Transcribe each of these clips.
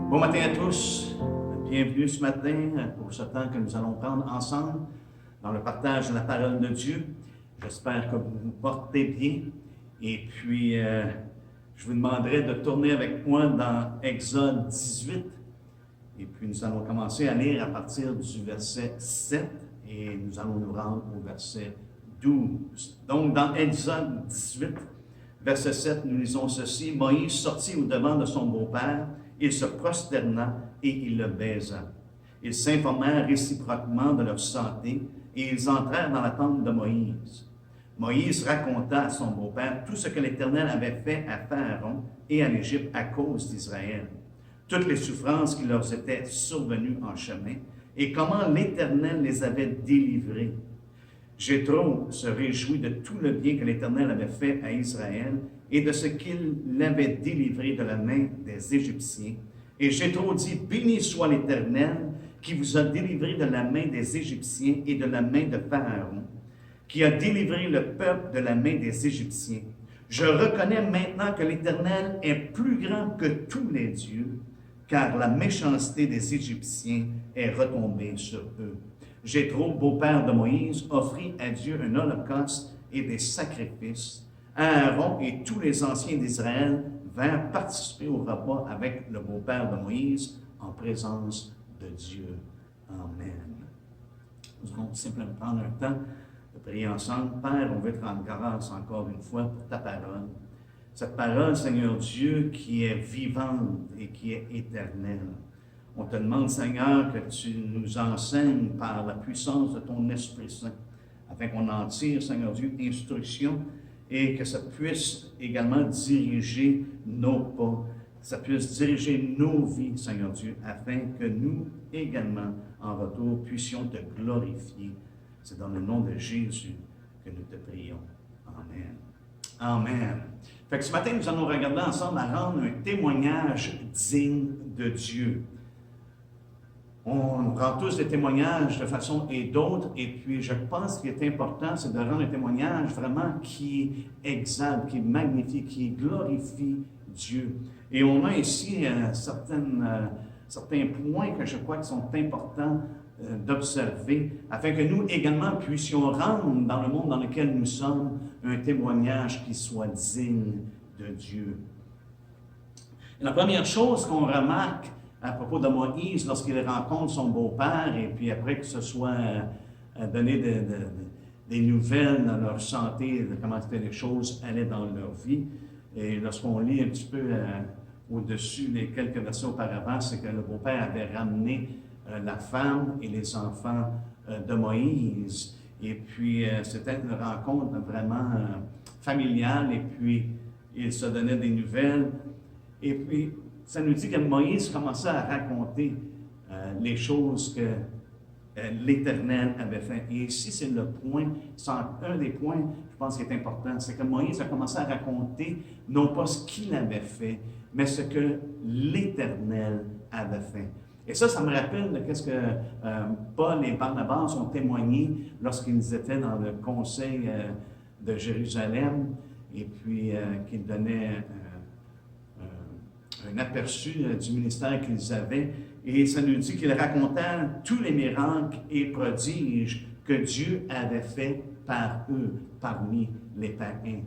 Bon matin à tous. Bienvenue ce matin pour ce temps que nous allons prendre ensemble dans le partage de la parole de Dieu. J'espère que vous vous portez bien. Et puis, je vous demanderai de tourner avec moi dans Exode 18. Et puis, nous allons commencer à lire à partir du verset 7 et nous allons nous rendre au verset 12. Donc, dans Exode 18, verset 7, nous lisons ceci. Moïse sortit au-devant de son beau-père, il se prosterna et il le baisa. Ils s'informèrent réciproquement de leur santé et ils entrèrent dans la tente de Moïse. Moïse raconta à son beau-père tout ce que l'Éternel avait fait à Pharaon et à l'Égypte à cause d'Israël, toutes les souffrances qui leur étaient survenues en chemin et comment l'Éternel les avait délivrés. Jéthro se réjouit de tout le bien que l'Éternel avait fait à Israël et de ce qu'il l'avait délivré de la main des Égyptiens. Et Jéthro dit, « Béni soit l'Éternel qui vous a délivré de la main des Égyptiens et de la main de Pharaon, qui a délivré le peuple de la main des Égyptiens. Je reconnais maintenant que l'Éternel est plus grand que tous les dieux, car la méchanceté des Égyptiens est retombée sur eux. » Jéthro, beau-père de Moïse, offrit à Dieu un holocauste et des sacrifices. Aaron et tous les anciens d'Israël vinrent participer au repas avec le beau-père de Moïse en présence de Dieu. Amen. Nous allons simplement prendre un temps de prier ensemble. Père, on veut te rendre grâce encore une fois pour ta parole. Cette parole, Seigneur Dieu, qui est vivante et qui est éternelle. On te demande, Seigneur, que tu nous enseignes par la puissance de ton Esprit Saint, afin qu'on en tire, Seigneur Dieu, instruction et que ça puisse également diriger nos pas, que ça puisse diriger nos vies, Seigneur Dieu, afin que nous également, en retour, puissions te glorifier. C'est dans le nom de Jésus que nous te prions. Amen. Amen. Fait que ce matin, nous allons regarder ensemble à rendre un témoignage digne de Dieu. On rend tous des témoignages de façon et d'autre, et puis je pense qu'il est important, c'est de rendre un témoignage vraiment qui exalte, qui magnifie, qui glorifie Dieu. Et on a ici certains points que je crois qui sont importants d'observer, afin que nous également puissions rendre dans le monde dans lequel nous sommes un témoignage qui soit digne de Dieu. Et la première chose qu'on remarque à propos de Moïse, lorsqu'il rencontre son beau-père, et puis après que ce soit donné des nouvelles dans leur santé, de comment les choses allaient dans leur vie, et lorsqu'on lit un petit peu au-dessus les quelques versets auparavant, c'est que le beau-père avait ramené la femme et les enfants de Moïse, et puis c'était une rencontre vraiment familiale, et puis il se donnait des nouvelles, et puis ça nous dit que Moïse commençait à raconter les choses que l'Éternel avait fait. Et ici, c'est le point, c'est un des points, je pense, qui est important, c'est que Moïse a commencé à raconter non pas ce qu'il avait fait, mais ce que l'Éternel avait fait. Et ça me rappelle de ce que Paul et Barnabas ont témoigné lorsqu'ils étaient dans le conseil de Jérusalem, et puis qu'ils donnaient un aperçu du ministère qu'ils avaient, et ça nous dit qu'ils racontaient tous les miracles et prodiges que Dieu avait fait par eux, parmi les païens.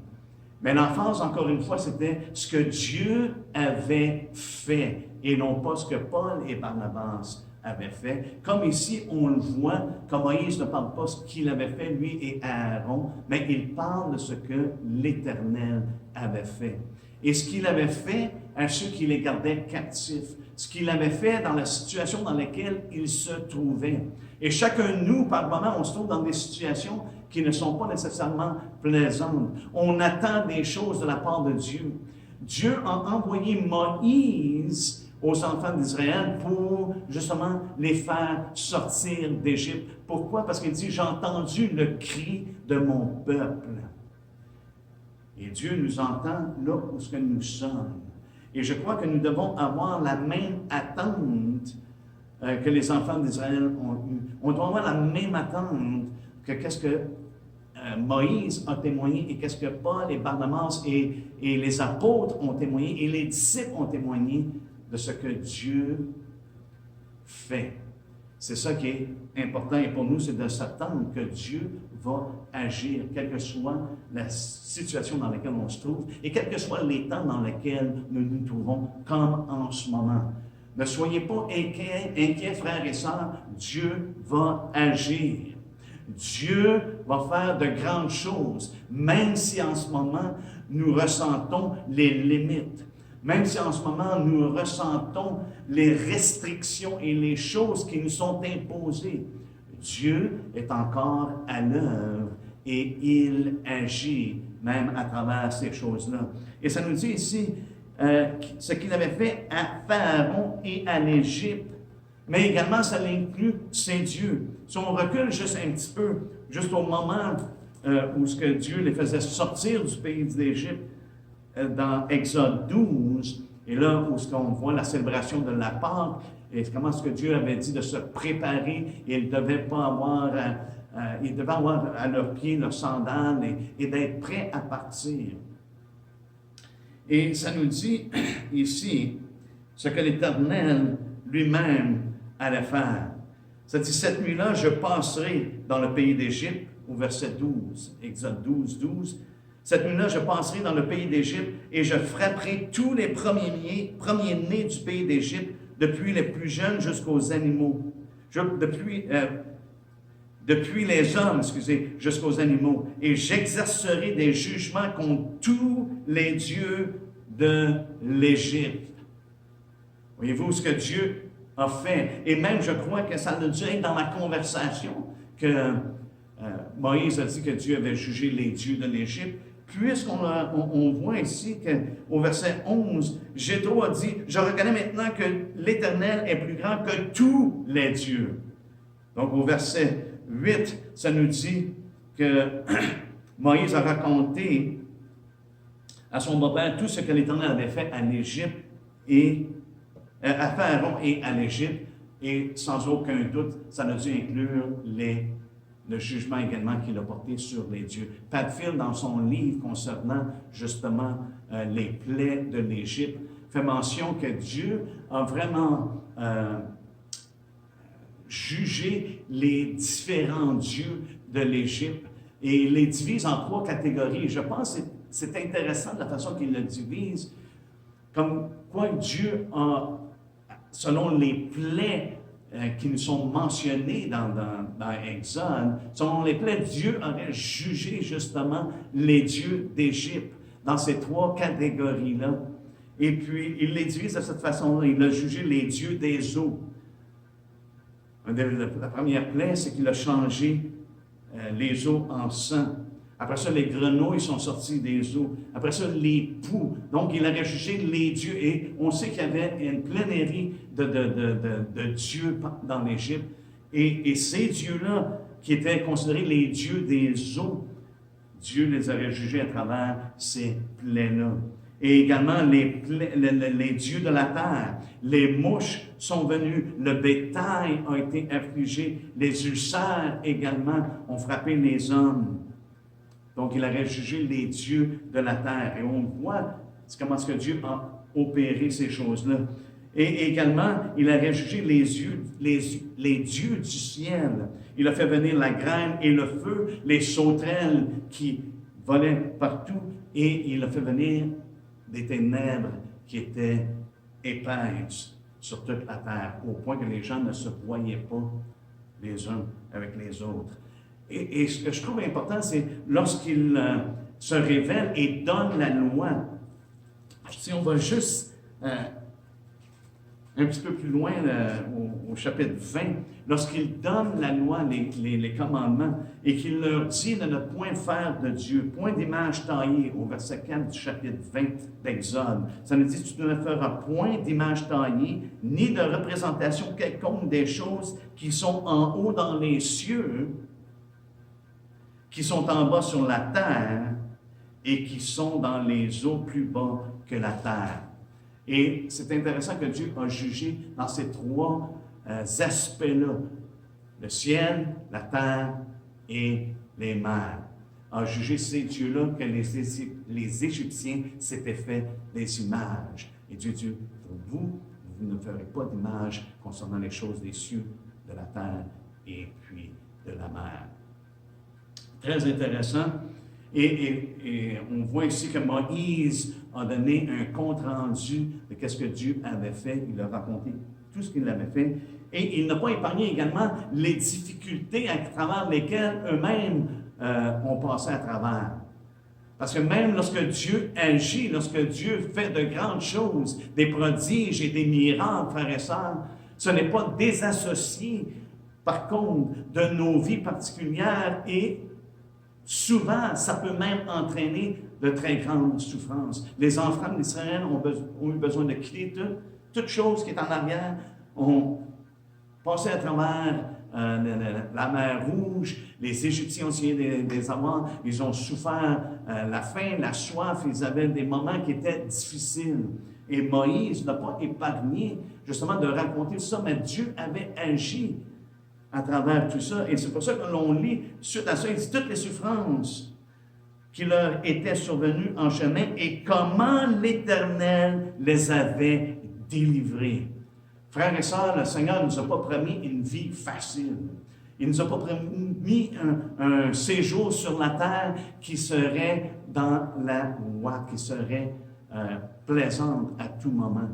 Mais l'emphase, encore une fois, c'était ce que Dieu avait fait, et non pas ce que Paul et Barnabas avaient fait. Comme ici, on le voit, que Moïse ne parle pas ce qu'il avait fait, lui et Aaron, mais il parle de ce que l'Éternel avait fait. Et ce qu'il avait fait à ceux qui les gardaient captifs, ce qu'il avait fait dans la situation dans laquelle ils se trouvaient. Et chacun de nous, par moment, on se trouve dans des situations qui ne sont pas nécessairement plaisantes. On attend des choses de la part de Dieu. Dieu a envoyé Moïse aux enfants d'Israël pour justement les faire sortir d'Égypte. Pourquoi? Parce qu'il dit, j'ai entendu le cri de mon peuple. Et Dieu nous entend là où ce que nous sommes. Et je crois que nous devons avoir la même attente que les enfants d'Israël ont eue. On doit avoir la même attente que qu'est-ce que Moïse a témoigné et qu'est-ce que Paul et Barnabas et les apôtres ont témoigné et les disciples ont témoigné de ce que Dieu fait. C'est ça qui est important et pour nous, c'est de s'attendre que Dieu va agir, quelle que soit la situation dans laquelle on se trouve et quels que soient les temps dans lesquels nous nous trouvons, comme en ce moment. Ne soyez pas inquiets, frères et sœurs, Dieu va agir. Dieu va faire de grandes choses, même si en ce moment, nous ressentons les limites. Même si en ce moment, nous ressentons les restrictions et les choses qui nous sont imposées, Dieu est encore à l'œuvre et il agit même à travers ces choses-là. Et ça nous dit ici ce qu'il avait fait à Pharaon et à l'Égypte, mais également ça inclut ses dieux. Si on recule juste un petit peu, juste au moment où ce que Dieu les faisait sortir du pays d'Égypte, dans Exode 12, et là où on voit la célébration de la Pâque, et comment est-ce que Dieu avait dit de se préparer, et ils devaient avoir à leurs pieds leurs sandales et d'être prêts à partir. Et ça nous dit ici ce que l'Éternel lui-même allait faire. Ça dit, cette nuit-là, je passerai dans le pays d'Égypte, au verset 12, Exode 12, 12. Cette nuit-là, je passerai dans le pays d'Égypte et je frapperai tous les premiers-nés du pays d'Égypte, depuis les plus jeunes jusqu'aux animaux. Depuis les hommes, jusqu'aux animaux. Et j'exercerai des jugements contre tous les dieux de l'Égypte. Voyez-vous ce que Dieu a fait? Et même, je crois que ça nous dit dans la conversation que Moïse a dit que Dieu avait jugé les dieux de l'Égypte. Puisqu'on voit ici qu'au verset 11, Jéthro a dit, « Je reconnais maintenant que l'Éternel est plus grand que tous les dieux. » Donc au verset 8, ça nous dit que Moïse a raconté à son beau-père tout ce que l'Éternel avait fait à l'Égypte et à Pharaon et à l'Égypte, et sans aucun doute, ça a dû inclure le jugement également qu'il a porté sur les dieux. Padfield, dans son livre concernant justement les plaies de l'Égypte, fait mention que Dieu a vraiment jugé les différents dieux de l'Égypte et les divise en 3 catégories. Je pense que c'est intéressant de la façon qu'il le divise, comme quoi Dieu a, selon les plaies qui nous sont mentionnés dans Exode, selon les plaies, Dieu aurait jugé justement les dieux d'Égypte dans ces 3 catégories-là. Et puis, il les divise de cette façon-là. Il a jugé les dieux des eaux. La première plaie, c'est qu'il a changé les eaux en sang. Après ça, les grenouilles sont sorties des eaux. Après ça, les poux. Donc, il aurait jugé les dieux. Et on sait qu'il y avait une plénérie de dieux dans l'Égypte. Et ces dieux-là, qui étaient considérés les dieux des eaux, Dieu les aurait jugés à travers ces plaies-là. Et également les dieux de la terre. Les mouches sont venues, le bétail a été affligé, les ulcères également ont frappé les hommes. Donc, il aurait jugé les dieux de la terre. Et on voit comment est-ce que Dieu a opéré ces choses-là. Et également, il aurait jugé les dieux du ciel. Il a fait venir la graine et le feu, les sauterelles qui volaient partout. Et il a fait venir des ténèbres qui étaient épaisses sur toute la terre, au point que les gens ne se voyaient pas les uns avec les autres. Et ce que je trouve important, c'est lorsqu'il se révèle et donne la loi. Si on va juste un petit peu plus loin au chapitre 20, lorsqu'il donne la loi, les commandements, et qu'il leur dit de ne point faire de Dieu, point d'image taillée, au verset 4 du chapitre 20 d'Exode. Ça nous dit, tu ne feras point d'image taillée, ni de représentation quelconque des choses qui sont en haut dans les cieux, qui sont en bas sur la terre, et qui sont dans les eaux plus bas que la terre. Et c'est intéressant que Dieu a jugé dans ces 3 aspects-là, le ciel, la terre et les mers. A jugé ces dieux-là que les Égyptiens s'étaient fait des images. Et Dieu dit, vous vous ne ferez pas d'image concernant les choses des cieux, de la terre et puis de la mer. Très intéressant. Et on voit ici que Moïse a donné un compte-rendu de ce que Dieu avait fait. Il a raconté tout ce qu'il avait fait. Et il n'a pas épargné également les difficultés à travers lesquelles eux-mêmes ont passé à travers. Parce que même lorsque Dieu agit, lorsque Dieu fait de grandes choses, des prodiges et des miracles, frères et sœurs, ce n'est pas désassocié, par contre, de nos vies particulières et souvent, ça peut même entraîner de très grandes souffrances. Les enfants d'Israël ont eu besoin de quitter toute chose qui est en arrière, ont passé à travers la mer Rouge, les Égyptiens ont essayé de les avoir, ils ont souffert la faim, la soif, ils avaient des moments qui étaient difficiles. Et Moïse n'a pas épargné justement de raconter ça, mais Dieu avait agi à travers tout ça. Et c'est pour ça que l'on lit, suite à ça, il dit toutes les souffrances qui leur étaient survenues en chemin et comment l'Éternel les avait délivrés. Frères et sœurs, le Seigneur ne nous a pas promis une vie facile. Il ne nous a pas promis un séjour sur la terre qui serait dans la joie, qui serait plaisante à tout moment.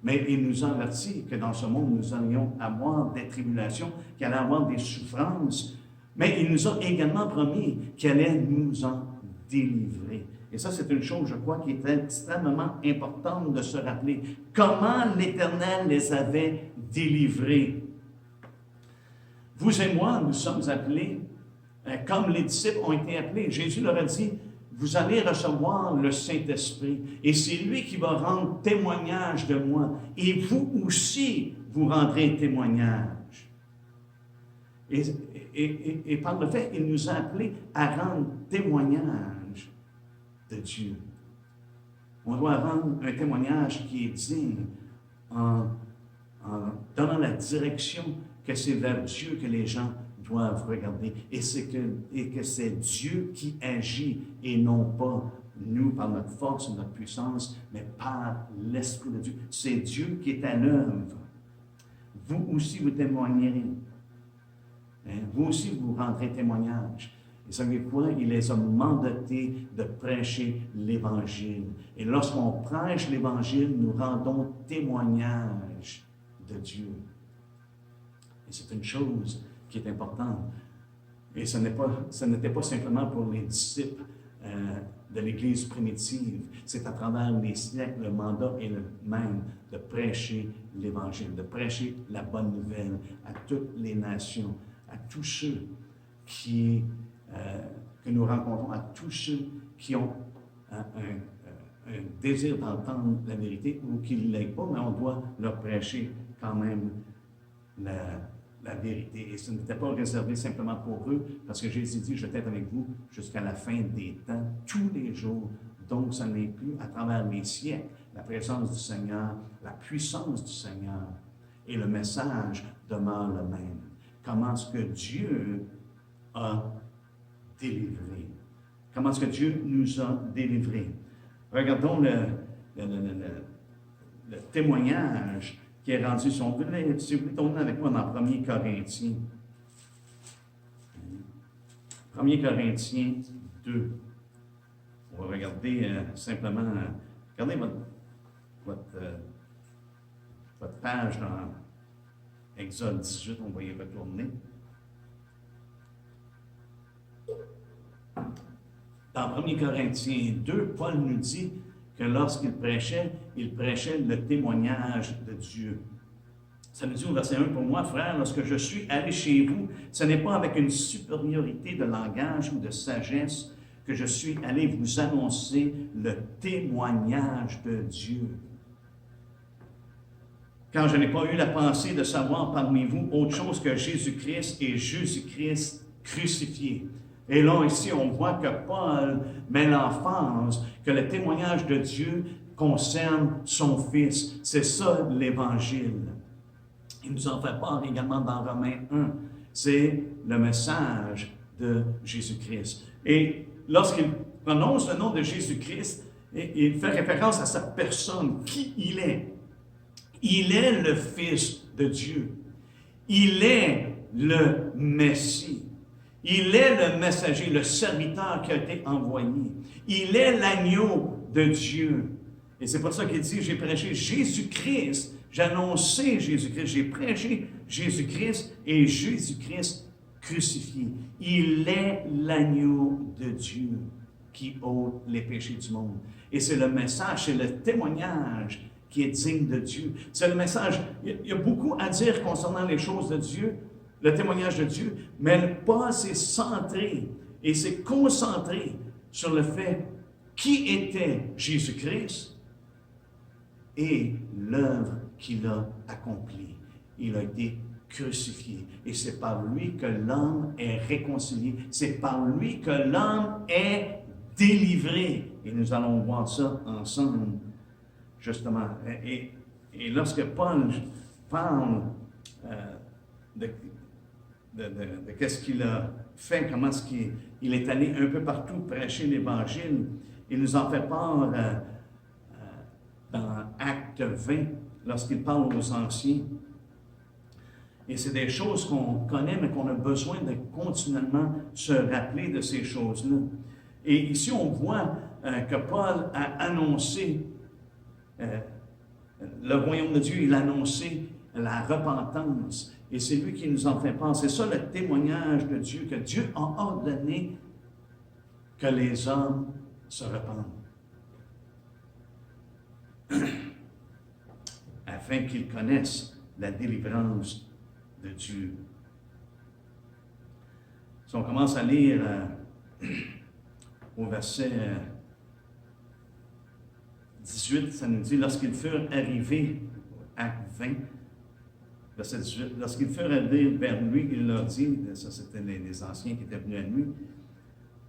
Mais il nous a averti que dans ce monde, nous allions avoir des tribulations, qu'il allait avoir des souffrances. Mais il nous a également promis qu'il allait nous en délivrer. Et ça, c'est une chose, je crois, qui est extrêmement importante de se rappeler. Comment l'Éternel les avait délivrés. Vous et moi, nous sommes appelés, comme les disciples ont été appelés. Jésus leur a dit, vous allez recevoir le Saint-Esprit, et c'est lui qui va rendre témoignage de moi. Et vous aussi, vous rendrez témoignage. Et par le fait, il nous a appelés à rendre témoignage de Dieu. On doit rendre un témoignage qui est digne en donnant la direction que c'est vers Dieu que les gens doivent regarder. Et que c'est Dieu qui agit et non pas nous par notre force, notre puissance, mais par l'Esprit de Dieu. C'est Dieu qui est à l'œuvre. Vous aussi, vous témoignerez. Vous aussi, vous rendrez témoignage. Et savez quoi? Il les a mandatés de prêcher l'Évangile. Et lorsqu'on prêche l'Évangile, nous rendons témoignage de Dieu. Et c'est une chose qui est importante. Et ce n'était pas simplement pour les disciples de l'Église primitive. C'est à travers les siècles, le mandat est le même de prêcher l'Évangile, de prêcher la bonne nouvelle à toutes les nations, à tous ceux que nous rencontrons, à tous ceux qui ont un désir d'entendre la vérité ou qui ne l'aiment pas, mais on doit leur prêcher quand même la vérité. Et ce n'était pas réservé simplement pour eux, parce que Jésus dit, je vais être avec vous jusqu'à la fin des temps, tous les jours. Donc, ça n'est plus à travers les siècles, la présence du Seigneur, la puissance du Seigneur, et le message demeure le même. Comment est-ce que Dieu a délivré? Comment est-ce que Dieu nous a délivrés? Regardons le témoignage qui est rendu. Si vous voulez tourner avec moi dans 1 Corinthiens. 1 Corinthiens 2. On va regarder simplement, regardez votre page dans Exode 18, on va y retourner. Dans 1 Corinthiens 2, Paul nous dit que lorsqu'il prêchait le témoignage de Dieu. Ça nous dit au verset 1, pour moi, frère, lorsque je suis allé chez vous, ce n'est pas avec une supériorité de langage ou de sagesse que je suis allé vous annoncer le témoignage de Dieu. Quand je n'ai pas eu la pensée de savoir parmi vous autre chose que Jésus-Christ et Jésus-Christ crucifié. Et là, ici, on voit que Paul met l'emphase que le témoignage de Dieu concerne son Fils. C'est ça, l'Évangile. Il nous en fait part également dans Romains 1. C'est le message de Jésus-Christ. Et lorsqu'il prononce le nom de Jésus-Christ, il fait référence à sa personne, qui il est. Il est le Fils de Dieu. Il est le Messie. Il est le messager, le serviteur qui a été envoyé. Il est l'agneau de Dieu. Et c'est pour ça qu'il dit, j'ai prêché Jésus-Christ, j'ai annoncé Jésus-Christ, j'ai prêché Jésus-Christ et Jésus-Christ crucifié. Il est l'agneau de Dieu qui ôte les péchés du monde. Et c'est le message, c'est le témoignage qui est digne de Dieu. C'est le message, il y a beaucoup à dire concernant les choses de Dieu, le témoignage de Dieu, mais Paul s'est centré et s'est concentré sur le fait qui était Jésus-Christ et l'œuvre qu'il a accomplie. Il a été crucifié. Et c'est par lui que l'homme est réconcilié. C'est par lui que l'homme est délivré. Et nous allons voir ça ensemble, justement. Et lorsque Paul parle de qu'est-ce qu'il a fait, comment est-ce qu'il est allé un peu partout prêcher l'Évangile, il nous en fait part dans Acte 20, lorsqu'il parle aux anciens. Et c'est des choses qu'on connaît, mais qu'on a besoin de continuellement se rappeler de ces choses-là. Et ici, on voit que Paul a annoncé le royaume de Dieu, il a annoncé la repentance. Et c'est lui qui nous en fait part. C'est ça le témoignage de Dieu, que Dieu a ordonné que les hommes se repentent. Afin qu'ils connaissent la délivrance de Dieu. Si on commence à lire au verset 18, ça nous dit, lorsqu'ils furent arrivés, acte 20, verset 18, lorsqu'ils furent arrivés vers lui, il leur dit, ça c'était les anciens qui étaient venus à lui,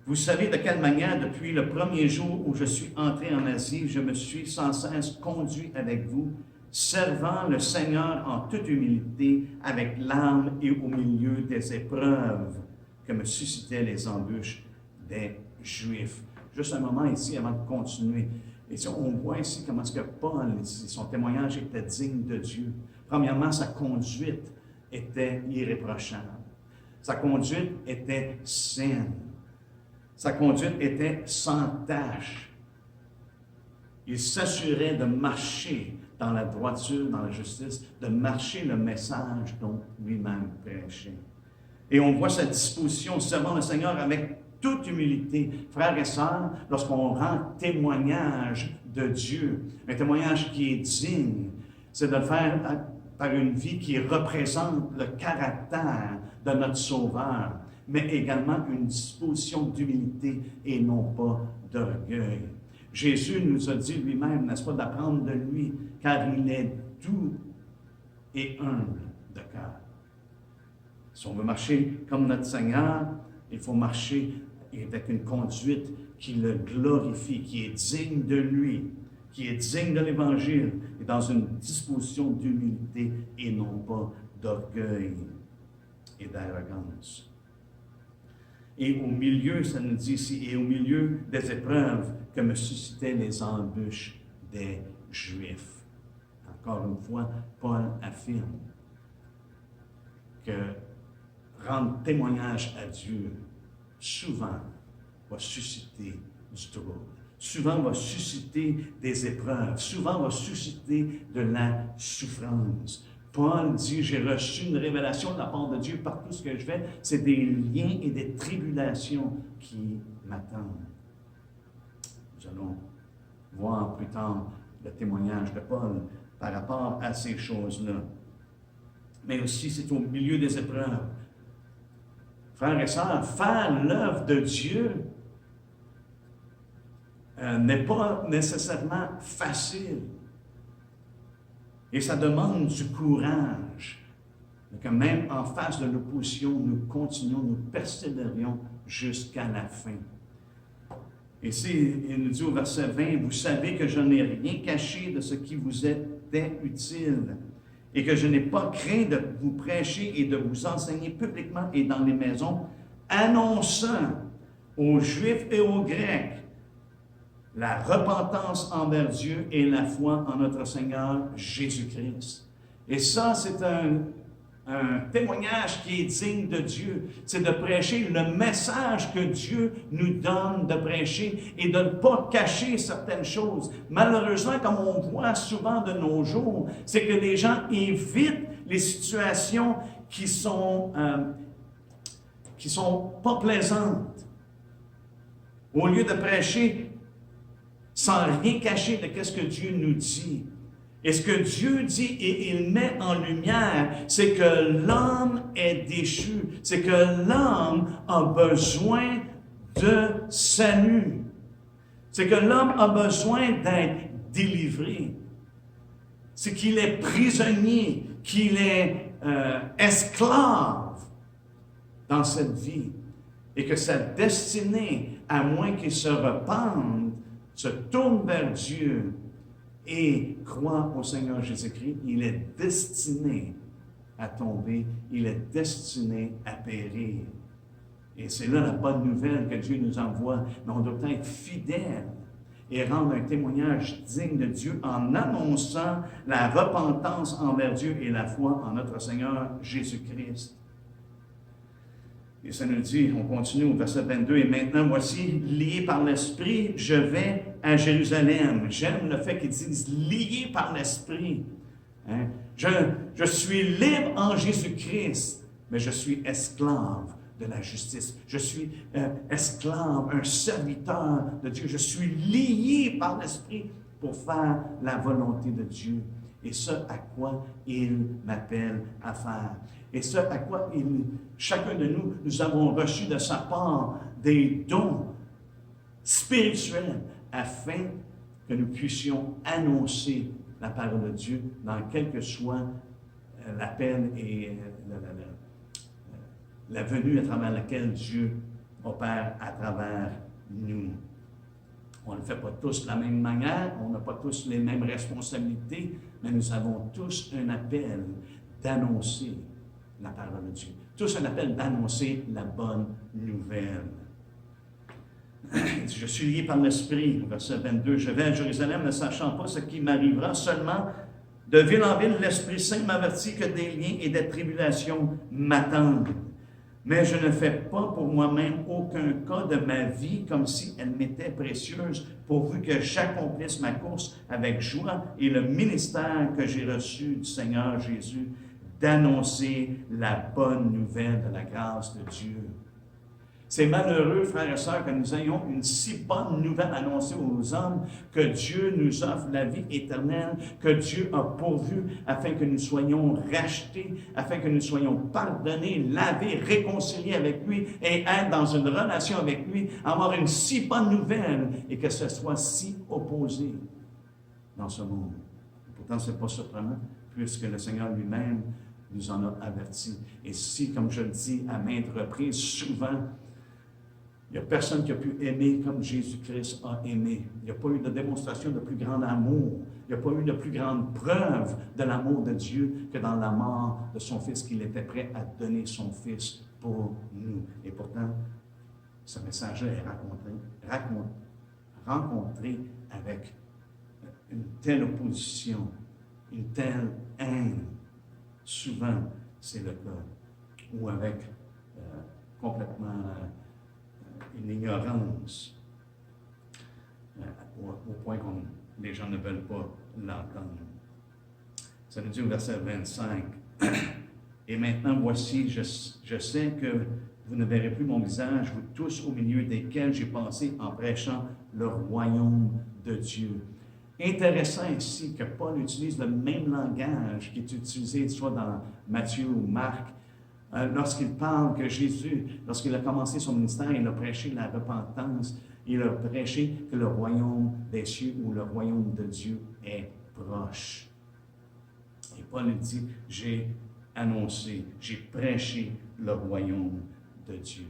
vous savez de quelle manière, depuis le premier jour où je suis entré en Asie, je me suis sans cesse conduit avec vous, servant le Seigneur en toute humilité, avec larmes et au milieu des épreuves que me suscitaient les embûches des Juifs. Juste un moment ici avant de continuer. Et si on voit ici comment est-ce que Paul, son témoignage était digne de Dieu. Premièrement, sa conduite était irréprochable. Sa conduite était saine. Sa conduite était sans tache. Il s'assurait de marcher dans la droiture, dans la justice, de marcher le message dont lui-même prêchait. Et on voit sa disposition servant le Seigneur avec toute humilité. Frères et sœurs, lorsqu'on rend témoignage de Dieu, un témoignage qui est digne, c'est de le faire par une vie qui représente le caractère de notre Sauveur, mais également une disposition d'humilité et non pas d'orgueil. Jésus nous a dit lui-même, n'est-ce pas, d'apprendre de lui, car il est doux et humble de cœur. Si on veut marcher comme notre Seigneur, il faut marcher avec une conduite qui le glorifie, qui est digne de lui, qui est digne de l'Évangile, et dans une disposition d'humilité et non pas d'orgueil et d'arrogance. Et au milieu, ça nous dit ici, et au milieu des épreuves que me suscitaient les embûches des Juifs. Encore une fois, Paul affirme que rendre témoignage à Dieu souvent va susciter du trouble, souvent va susciter des épreuves, souvent va susciter de la souffrance. Paul dit, j'ai reçu une révélation de la part de Dieu par tout ce que je fais, c'est des liens et des tribulations qui m'attendent. Nous allons voir plus tard le témoignage de Paul par rapport à ces choses-là. Mais aussi, c'est au milieu des épreuves. Frères et sœurs, faire l'œuvre de Dieu n'est pas nécessairement facile. Et ça demande du courage. Mais que même en face de l'opposition, nous continuons, nous persévérions jusqu'à la fin. Et ici, il nous dit au verset 20, « Vous savez que je n'ai rien caché de ce qui vous était utile, et que je n'ai pas craint de vous prêcher et de vous enseigner publiquement et dans les maisons, annonçant aux Juifs et aux Grecs la repentance envers Dieu et la foi en notre Seigneur Jésus-Christ. Et ça, c'est un témoignage qui est digne de Dieu. C'est de prêcher le message que Dieu nous donne de prêcher et de ne pas cacher certaines choses. Malheureusement, comme on voit souvent de nos jours, c'est que les gens évitent les situations qui sont pas plaisantes. Au lieu de prêcher sans rien cacher de ce que Dieu nous dit. Et ce que Dieu dit et il met en lumière, c'est que l'homme est déchu, c'est que l'homme a besoin de salut. C'est que l'homme a besoin d'être délivré. C'est qu'il est prisonnier, qu'il est esclave dans cette vie. Et que sa destinée, à moins qu'il se repente, se tourne vers Dieu et croit au Seigneur Jésus-Christ, il est destiné à tomber, il est destiné à périr. Et c'est là la bonne nouvelle que Dieu nous envoie, mais on doit être fidèle et rendre un témoignage digne de Dieu en annonçant la repentance envers Dieu et la foi en notre Seigneur Jésus-Christ. Et ça nous dit, on continue au verset 22, « Et maintenant, voici, lié par l'Esprit, je vais à Jérusalem. » J'aime le fait qu'ils disent « lié par l'Esprit. » Hein? Je suis libre en Jésus-Christ, mais je suis esclave de la justice. Je suis esclave, un serviteur de Dieu. Je suis lié par l'Esprit pour faire la volonté de Dieu. Et ce à quoi il m'appelle à faire. Et ce à quoi chacun de nous, nous avons reçu de sa part des dons spirituels afin que nous puissions annoncer la parole de Dieu dans quel que soit l'appel et la venue à travers laquelle Dieu opère à travers nous. On ne le fait pas tous de la même manière, on n'a pas tous les mêmes responsabilités, mais nous avons tous un appel d'annoncer la parole de Dieu. Tous un appel d'annoncer la bonne nouvelle. Je suis lié par l'Esprit, verset 22. Je vais à Jérusalem ne sachant pas ce qui m'arrivera, seulement de ville en ville, l'Esprit Saint m'avertit que des liens et des tribulations m'attendent. Mais je ne fais pas pour moi-même aucun cas de ma vie comme si elle m'était précieuse, pourvu que j'accomplisse ma course avec joie et le ministère que j'ai reçu du Seigneur Jésus, d'annoncer la bonne nouvelle de la grâce de Dieu. C'est malheureux, frères et sœurs, que nous ayons une si bonne nouvelle annoncée aux hommes, que Dieu nous offre la vie éternelle, que Dieu a pourvu afin que nous soyons rachetés, afin que nous soyons pardonnés, lavés, réconciliés avec lui et être dans une relation avec lui, avoir une si bonne nouvelle et que ce soit si opposé dans ce monde. Pourtant, ce n'est pas surprenant, puisque le Seigneur lui-même nous en a avertis. Et si, comme je le dis à maintes reprises, souvent, il n'y a personne qui a pu aimer comme Jésus-Christ a aimé. Il n'y a pas eu de démonstration de plus grand amour. Il n'y a pas eu de plus grande preuve de l'amour de Dieu que dans la mort de son Fils, qu'il était prêt à donner son Fils pour nous. Et pourtant, ce message-là est rencontré avec une telle opposition, une telle haine. Souvent, c'est le cas. Ou avec complètement une ignorance au point que les gens ne veulent pas l'entendre. Ça nous dit au verset 25, « Et maintenant, voici, je sais que vous ne verrez plus mon visage, vous tous au milieu desquels j'ai passé en prêchant le royaume de Dieu. » Intéressant ici que Paul utilise le même langage qui est utilisé soit dans Matthieu ou Marc, lorsqu'il parle que Jésus, lorsqu'il a commencé son ministère, il a prêché la repentance, il a prêché que le royaume des cieux ou le royaume de Dieu est proche. Et Paul dit, j'ai annoncé, j'ai prêché le royaume de Dieu.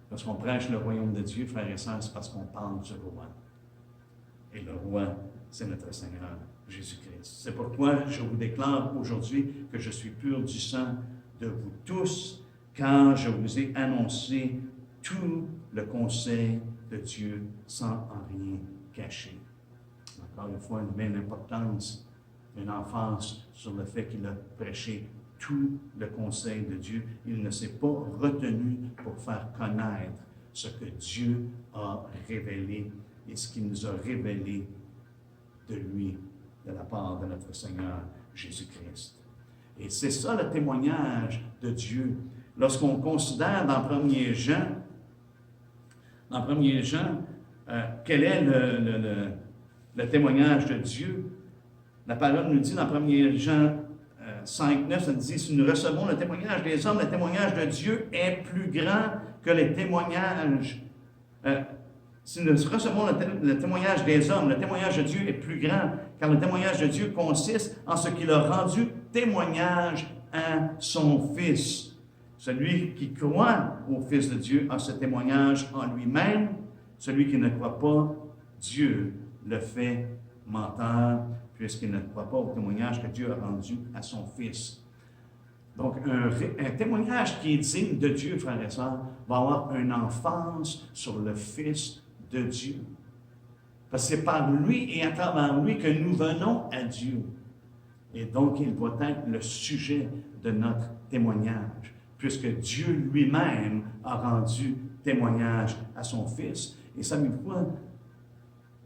Lorsqu'on prêche le royaume de Dieu, frères et sœurs, c'est parce qu'on parle du roi. Et le roi, c'est notre Seigneur Jésus-Christ. C'est pourquoi je vous déclare aujourd'hui que je suis pur du sang de vous tous, car je vous ai annoncé tout le conseil de de Dieu sans en rien cacher. Encore une fois, il met une importance, une emphase sur le fait qu'il a prêché tout le conseil de Dieu. Il ne s'est pas retenu pour faire connaître ce que Dieu a révélé et ce qu'il nous a révélé de lui, de la part de notre Seigneur Jésus-Christ. Et c'est ça le témoignage de Dieu. Lorsqu'on considère dans 1er Jean, quel est le témoignage de Dieu, la parole nous dit dans 1er Jean 5, 9, ça dit, si nous recevons le témoignage des hommes, le témoignage de Dieu est plus grand que les témoignages. Si nous recevons le témoignage des hommes, le témoignage de Dieu est plus grand, car le témoignage de Dieu consiste en ce qu'il a rendu témoignage à son Fils. Celui qui croit au Fils de Dieu a ce témoignage en lui-même. Celui qui ne croit pas, Dieu le fait menteur, puisqu'il ne croit pas au témoignage que Dieu a rendu à son Fils. Donc, un témoignage qui est digne de Dieu, frères et sœurs, va avoir une emphase sur le Fils de Dieu. Parce que c'est par lui et à travers lui que nous venons à Dieu. Et donc, il va être le sujet de notre témoignage, puisque Dieu lui-même a rendu témoignage à son Fils. Et savez-vous quoi?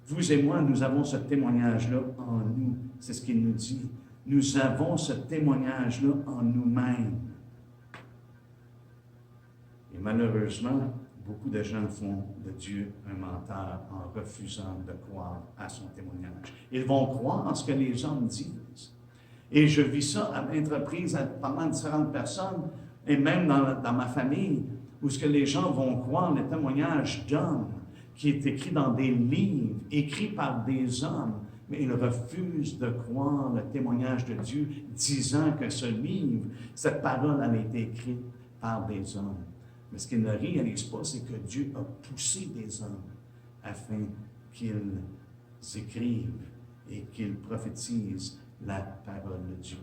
Vous et moi, nous avons ce témoignage-là en nous. C'est ce qu'il nous dit. Nous avons ce témoignage-là en nous-mêmes. Et malheureusement, beaucoup de gens font de Dieu un menteur en refusant de croire à son témoignage. Ils vont croire en ce que les hommes disent. Et je vis ça à maintes reprises pendant différentes personnes, et même dans ma famille, où ce que les gens vont croire le témoignage d'hommes, qui est écrit dans des livres, écrits par des hommes, mais ils refusent de croire le témoignage de Dieu, disant que ce livre, cette parole, elle a été écrite par des hommes. Mais ce qu'ils ne réalisent pas, c'est que Dieu a poussé des hommes afin qu'ils écrivent et qu'ils prophétisent la parole de Dieu.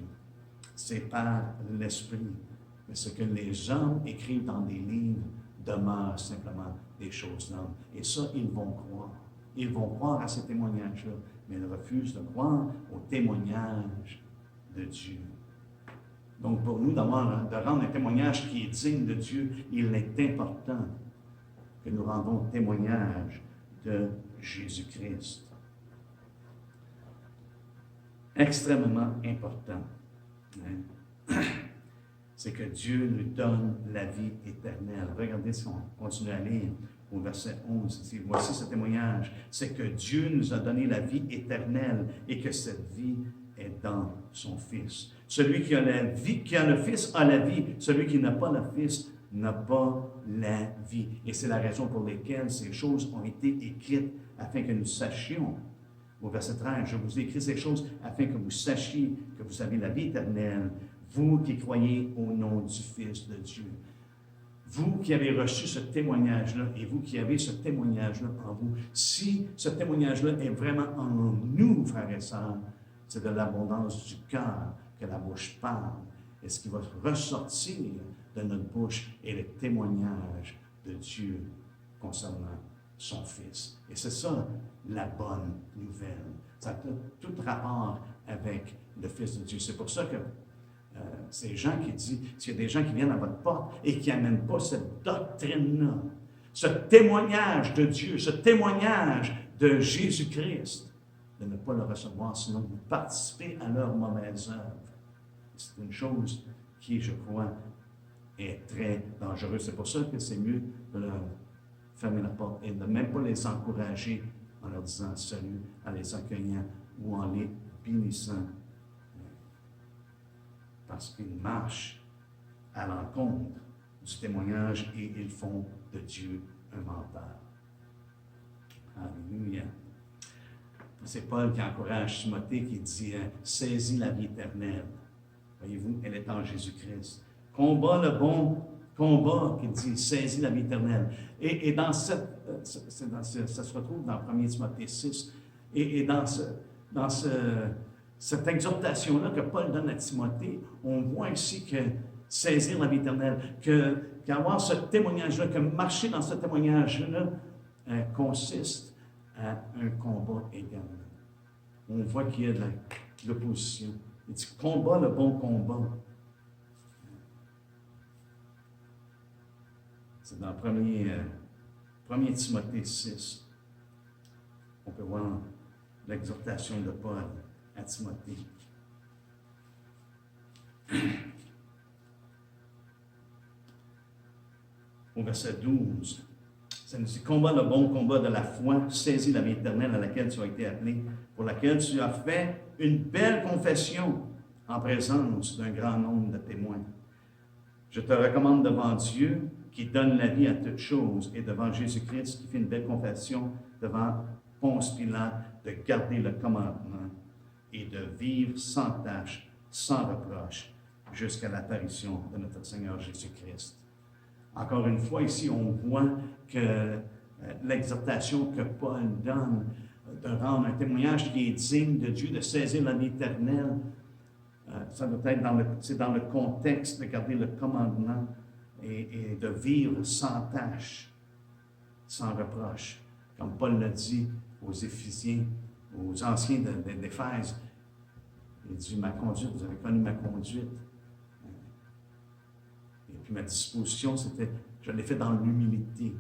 C'est par l'Esprit. Mais ce que les hommes écrivent dans des livres demeure simplement des choses d'hommes. Et ça, ils vont croire. Ils vont croire à ces témoignages-là, mais ils refusent de croire au témoignage de Dieu. Donc, pour nous, de rendre un témoignage qui est digne de Dieu, il est important que nous rendons témoignage de Jésus-Christ. Extrêmement important. C'est que Dieu nous donne la vie éternelle. Regardez si on continue à lire au verset 11. Ici. Voici ce témoignage. C'est que Dieu nous a donné la vie éternelle et que cette vie est dans son Fils. Celui qui a le Fils a la vie. Celui qui n'a pas le Fils n'a pas la vie. Et c'est la raison pour laquelle ces choses ont été écrites afin que nous sachions. Au verset 13, je vous ai écrit ces choses afin que vous sachiez que vous avez la vie éternelle, vous qui croyez au nom du Fils de Dieu. Vous qui avez reçu ce témoignage-là et vous qui avez ce témoignage-là en vous, si ce témoignage-là est vraiment en nous, frères et sœurs, c'est de l'abondance du cœur que la bouche parle. Et ce qui va ressortir de notre bouche est le témoignage de Dieu concernant son Fils. Et c'est ça la bonne nouvelle. Ça a tout rapport avec le Fils de Dieu. C'est pour ça que ces gens qui disent, s'il y a des gens qui viennent à votre porte et qui n'amènent pas cette doctrine-là, ce témoignage de Dieu, ce témoignage de Jésus-Christ, de ne pas le recevoir, sinon vous participez à leur mauvaise œuvre. C'est une chose qui, je crois, est très dangereuse. C'est pour ça que c'est mieux de leur fermer la porte et de ne même pas les encourager en leur disant salut, en les accueillant ou en les bénissant. Parce qu'ils marchent à l'encontre du témoignage et ils font de Dieu un menteur. Alléluia. C'est Paul qui encourage Timothée qui dit « Saisis la vie éternelle. » Voyez-vous, elle est en Jésus-Christ. Combat le bon combat, qu'il dit « Saisis la vie éternelle. » Et dans ça se retrouve dans 1 Timothée 6. Et dans cette exhortation-là que Paul donne à Timothée, on voit ici que saisir la vie éternelle, qu'avoir ce témoignage-là, que marcher dans ce témoignage-là, consiste à un combat également. On voit qu'il y a de l'opposition. Il dit combat le bon combat. C'est dans 1 Timothée 6. On peut voir l'exhortation de Paul à Timothée. Au verset 12, ça nous dit « Combat le bon combat de la foi, saisis la vie éternelle à laquelle tu as été appelé, pour laquelle tu as fait une belle confession en présence d'un grand nombre de témoins. Je te recommande devant Dieu, qui donne la vie à toutes choses, et devant Jésus-Christ, qui fait une belle confession devant Ponce Pilate, de garder le commandement et de vivre sans tâche, sans reproche, jusqu'à l'apparition de notre Seigneur Jésus-Christ. » Encore une fois, ici, on voit que l'exhortation que Paul donne de rendre un témoignage qui est digne de Dieu, de saisir la vie éternelle, ça doit être dans le contexte de garder le commandement et de vivre sans tâche, sans reproche. Comme Paul l'a dit aux Éphésiens, aux anciens d'Éphèse, il dit « Ma conduite, vous avez connu ma conduite. » Et puis ma disposition, c'était, je l'ai fait dans l'humilité.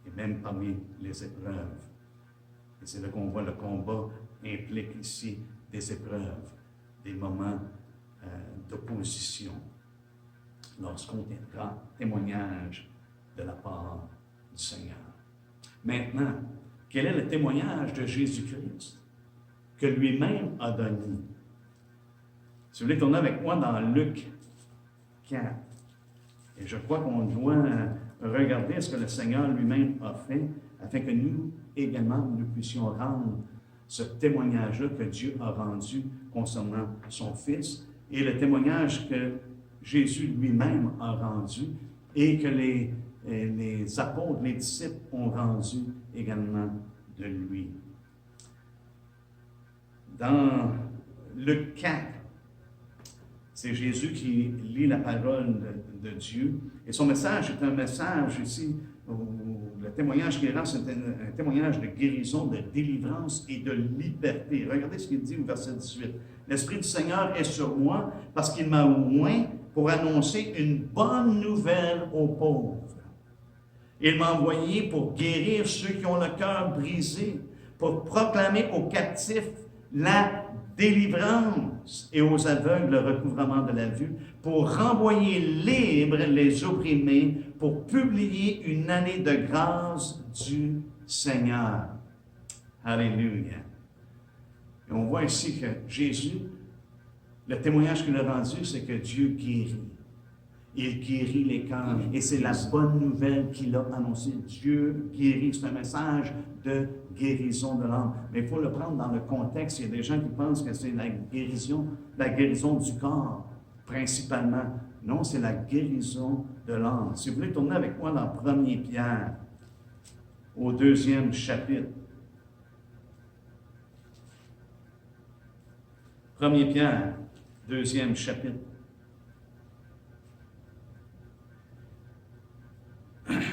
Et même parmi les épreuves. Et c'est là qu'on voit le combat implique ici des épreuves, des moments d'opposition. Lorsqu'on rend témoignage de la part du Seigneur. Maintenant, quel est le témoignage de Jésus-Christ que lui-même a donné? Si vous voulez tourner avec moi dans Luc 4, et je crois qu'on doit regarder ce que le Seigneur lui-même a fait, afin que nous également, nous puissions rendre ce témoignage-là que Dieu a rendu concernant son Fils, et le témoignage que Jésus lui-même a rendu, et que les apôtres, les disciples ont rendu également de lui. Dans Luc 4, c'est Jésus qui lit la parole de Dieu. Et son message est un message ici, le témoignage qu'il rend, c'est un témoignage de guérison, de délivrance et de liberté. Regardez ce qu'il dit au verset 18. « L'Esprit du Seigneur est sur moi parce qu'il m'a oint pour annoncer une bonne nouvelle aux pauvres. Il m'a envoyé pour guérir ceux qui ont le cœur brisé, pour proclamer aux captifs la délivrance et aux aveugles le recouvrement de la vue, pour renvoyer libres les opprimés, pour publier une année de grâce du Seigneur. » Alléluia. Et on voit ici que Jésus, le témoignage qu'il a rendu, c'est que Dieu guérit. Il guérit les cœurs. Et c'est la bonne nouvelle qu'il a annoncée. Dieu guérit. C'est un message de guérison de l'âme. Mais il faut le prendre dans le contexte. Il y a des gens qui pensent que c'est la guérison du corps, principalement. Non, c'est la guérison de l'âme. Si vous voulez tourner avec moi dans 1 Pierre, au 2e chapitre. 1 Pierre, 2e chapitre.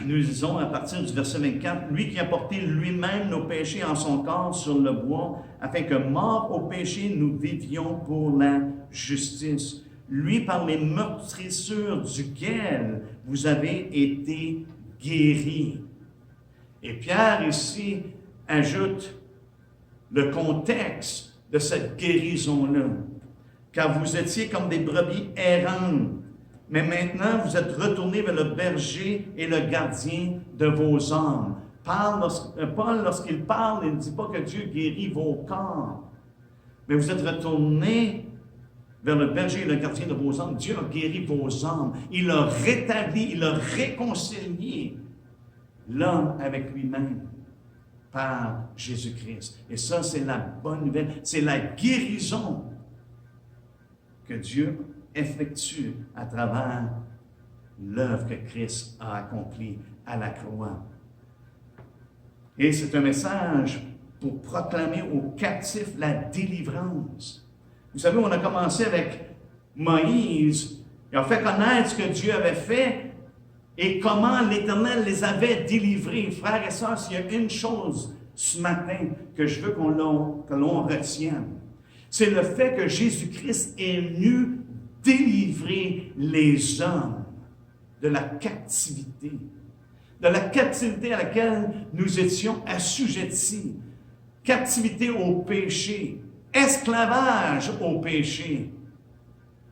Nous lisons à partir du verset 24, « Lui qui a porté lui-même nos péchés en son corps sur le bois, afin que, morts au péché, nous vivions pour la justice. Lui par les meurtrissures duquel vous avez été guéris. » Et Pierre ici ajoute le contexte de cette guérison-là. « Car vous étiez comme des brebis errantes, mais maintenant, vous êtes retournés vers le berger et le gardien de vos âmes. » Paul, lorsqu'il parle, il ne dit pas que Dieu guérit vos corps, mais vous êtes retournés vers le berger et le gardien de vos âmes. Dieu a guéri vos âmes. Il a rétabli, il a réconcilié l'homme avec lui-même par Jésus-Christ. Et ça, c'est la bonne nouvelle. C'est la guérison que Dieu effectue à travers l'œuvre que Christ a accomplie à la croix. Et c'est un message pour proclamer aux captifs la délivrance. Vous savez, on a commencé avec Moïse. Il a fait connaître ce que Dieu avait fait. et comment l'Éternel les avait délivrés. Frères et sœurs, s'il y a une chose ce matin que je veux que l'on retienne, c'est le fait que Jésus-Christ est venu délivrer les hommes de la captivité à laquelle nous étions assujettis, captivité au péché, esclavage au péché.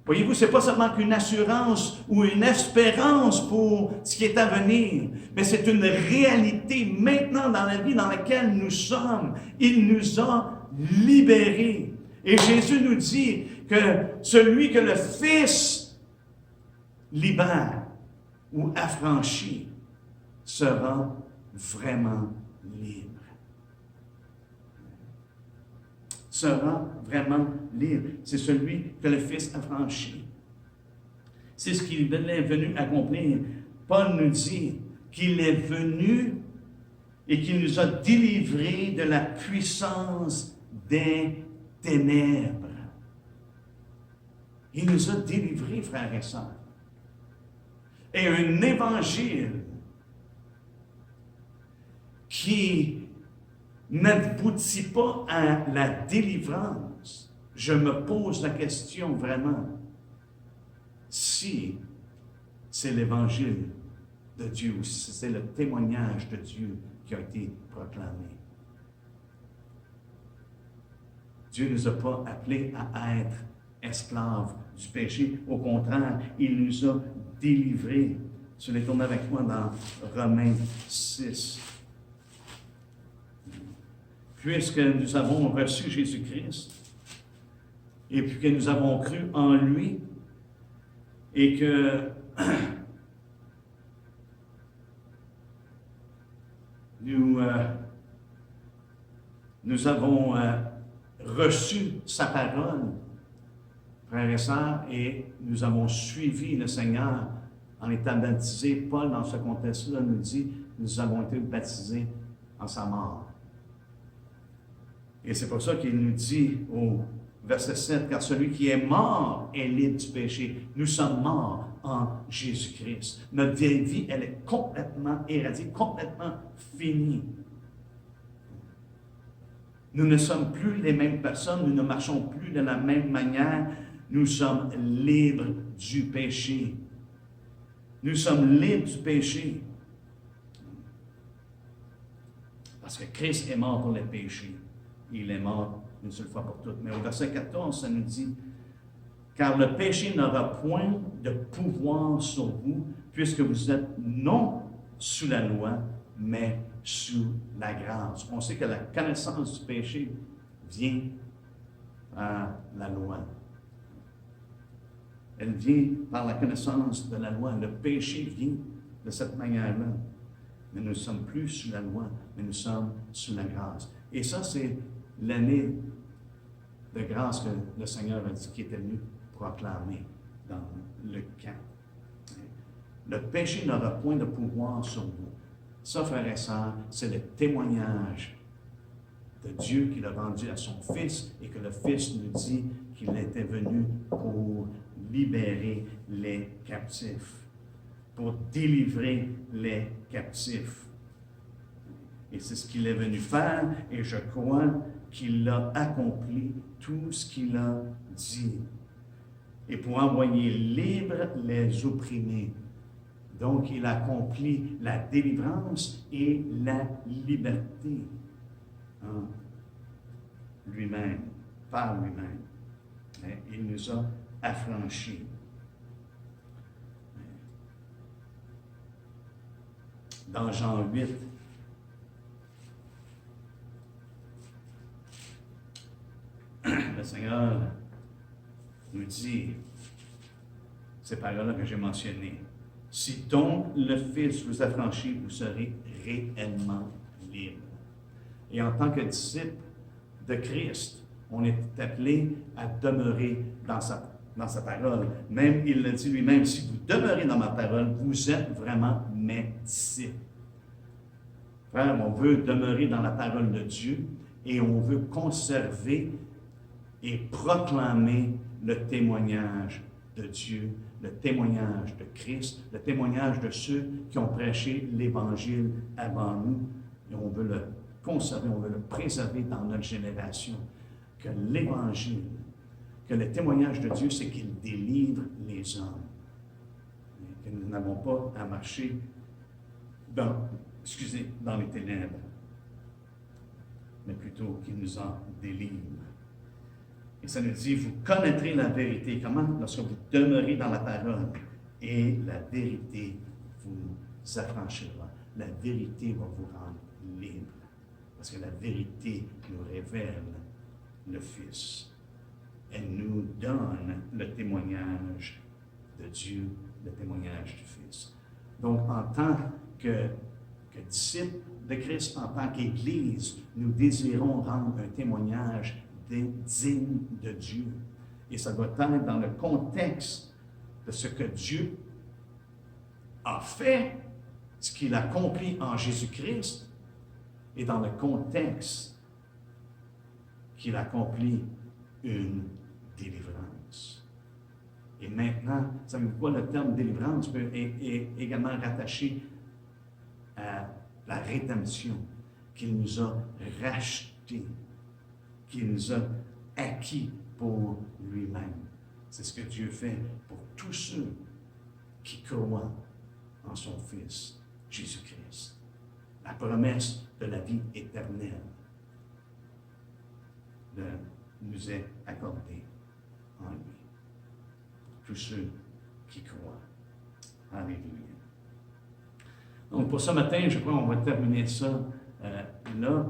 Voyez-vous, ce n'est pas seulement qu'une assurance ou une espérance pour ce qui est à venir, mais c'est une réalité maintenant dans la vie dans laquelle nous sommes. Il nous a libérés. Et Jésus nous dit que celui que le Fils libère ou affranchit sera vraiment libre. Sera vraiment libre. C'est celui que le Fils a franchi. C'est ce qu'il est venu accomplir. Paul nous dit qu'il est venu et qu'il nous a délivrés de la puissance des ténèbres. Il nous a délivrés, frères et sœurs. Et un évangile qui n'aboutit pas à la délivrance, je me pose la question vraiment, si c'est l'évangile de Dieu, ou si c'est le témoignage de Dieu qui a été proclamé. Dieu ne nous a pas appelés à être esclaves du péché. Au contraire, il nous a délivrés. Tu les tournes avec moi dans Romains 6. Puisque nous avons reçu Jésus-Christ, et puis que nous avons cru en lui, et que nous avons reçu sa parole, frères et sœurs, et nous avons suivi le Seigneur en étant baptisés. Paul, dans ce contexte-là, nous dit, nous avons été baptisés en sa mort. Et c'est pour ça qu'il nous dit au verset 7, « Car celui qui est mort est libre du péché. » Nous sommes morts en Jésus-Christ. Notre vieille vie, elle est complètement éradiée, complètement finie. Nous ne sommes plus les mêmes personnes, nous ne marchons plus de la même manière. Nous sommes libres du péché. Nous sommes libres du péché. Parce que Christ est mort pour les péchés. Il est mort une seule fois pour toutes. Mais au verset 14, ça nous dit, « Car le péché n'aura point de pouvoir sur vous, puisque vous êtes non sous la loi, mais sous la grâce. » On sait que la connaissance du péché vient par la loi. Elle vient par la connaissance de la loi. Le péché vient de cette manière-là. Mais nous ne sommes plus sous la loi, mais nous sommes sous la grâce. Et ça, c'est l'année de grâce que le Seigneur a dit qu'il était venu proclamer dans le camp. Le péché n'aura point de pouvoir sur vous. Ça, frères et sœurs, c'est le témoignage de Dieu qu'il a rendu à son Fils et que le Fils nous dit qu'il était venu pour libérer les captifs, pour délivrer les captifs. Et c'est ce qu'il est venu faire, et je crois qu'il a accompli tout ce qu'il a dit. Et pour envoyer libres les opprimés. Donc, il a accompli la délivrance et la liberté en lui-même, par lui-même. Il nous a affranchis. Dans Jean 8, le Seigneur nous dit ces paroles-là que j'ai mentionnées. « Si donc le Fils vous affranchit, vous serez réellement libre. » Et en tant que disciple de Christ, on est appelé à demeurer dans sa parole. Même, il le dit lui-même, « Si vous demeurez dans ma parole, vous êtes vraiment mes disciples. » Frère, on veut demeurer dans la parole de Dieu et on veut conserver et proclamer le témoignage de Dieu, le témoignage de Christ, le témoignage de ceux qui ont prêché l'Évangile avant nous. Et on veut le conserver, on veut le préserver dans notre génération. Que l'Évangile, que le témoignage de Dieu, c'est qu'il délivre les hommes. Et que nous n'avons pas à marcher dans les ténèbres, mais plutôt qu'il nous en délivre. Et ça nous dit, vous connaîtrez la vérité. Comment? Lorsque vous demeurez dans la parole. Et la vérité vous affranchira. La vérité va vous rendre libre. Parce que la vérité nous révèle le Fils. Elle nous donne le témoignage de Dieu, le témoignage du Fils. Donc, en tant que disciples de Christ, en tant qu'Église, nous désirons rendre un témoignage digne de Dieu. Et ça doit être dans le contexte de ce que Dieu a fait, ce qu'il a accompli en Jésus-Christ, et dans le contexte qu'il accomplit une délivrance. Et maintenant, savez-vous quoi, le terme délivrance est également rattaché à la rédemption qu'il nous a racheté, qu'il nous a acquis pour lui-même. C'est ce que Dieu fait pour tous ceux qui croient en son Fils, Jésus-Christ. La promesse de la vie éternelle nous est accordée en lui. Tous ceux qui croient. Alléluia. Donc, pour ce matin, je crois qu'on va terminer ça là.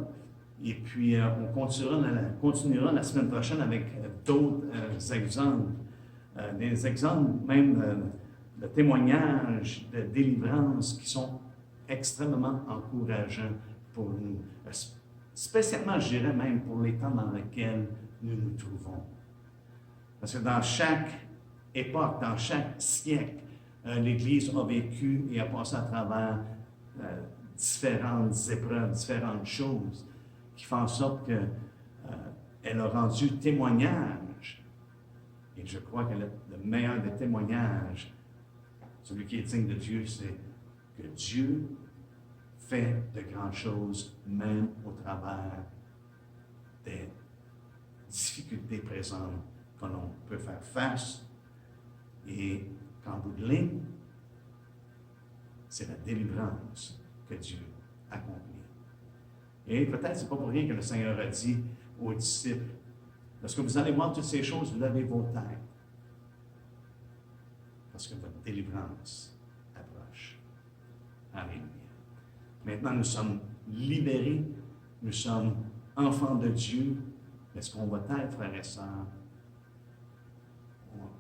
Et puis, on continuera la semaine prochaine avec d'autres exemples. Des exemples même de témoignages, de délivrance qui sont extrêmement encourageants pour nous. Spécialement, je dirais même pour les temps dans lesquels nous nous trouvons. Parce que dans chaque époque, dans chaque siècle, l'Église a vécu et a passé à travers différentes épreuves, différentes choses qui font en sorte qu'elle a rendu témoignage. Et je crois que le meilleur des témoignages, celui qui est digne de Dieu, c'est que Dieu fait de grandes choses, même au travers des difficultés présentes que l'on peut faire face. Et qu'en bout de ligne, c'est la délivrance que Dieu accomplit. Et peut-être c'est pas pour rien que le Seigneur a dit aux disciples, lorsque vous allez voir toutes ces choses, vous levez vos têtes, parce que votre délivrance approche. Alléluia. Maintenant, nous sommes libérés, nous sommes enfants de Dieu. Est-ce qu'on va être, frères et sœurs?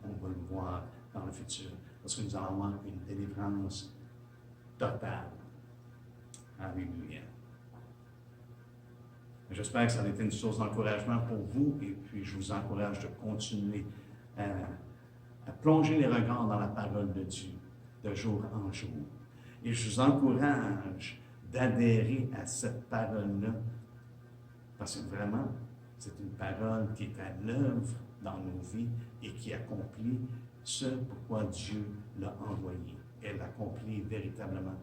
On va le voir dans le futur, parce que nous allons avoir une délivrance totale. Alléluia. J'espère que ça a été une source d'encouragement pour vous, et puis je vous encourage de continuer à plonger les regards dans la parole de Dieu, de jour en jour. Et je vous encourage d'adhérer à cette parole-là, parce que vraiment, c'est une parole qui est à l'œuvre dans nos vies et qui accomplit ce pourquoi Dieu l'a envoyé. Elle accomplit véritablement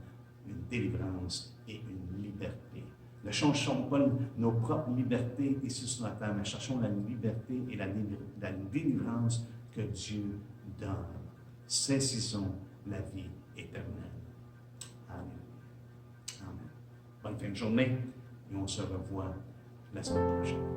une délivrance et une liberté. Ne cherchons pas nos propres libertés ici sur la terre, mais cherchons la liberté et la délivrance que Dieu donne. Saisissons la vie éternelle. Amen. Amen. Bonne fin de journée et on se revoit la semaine prochaine.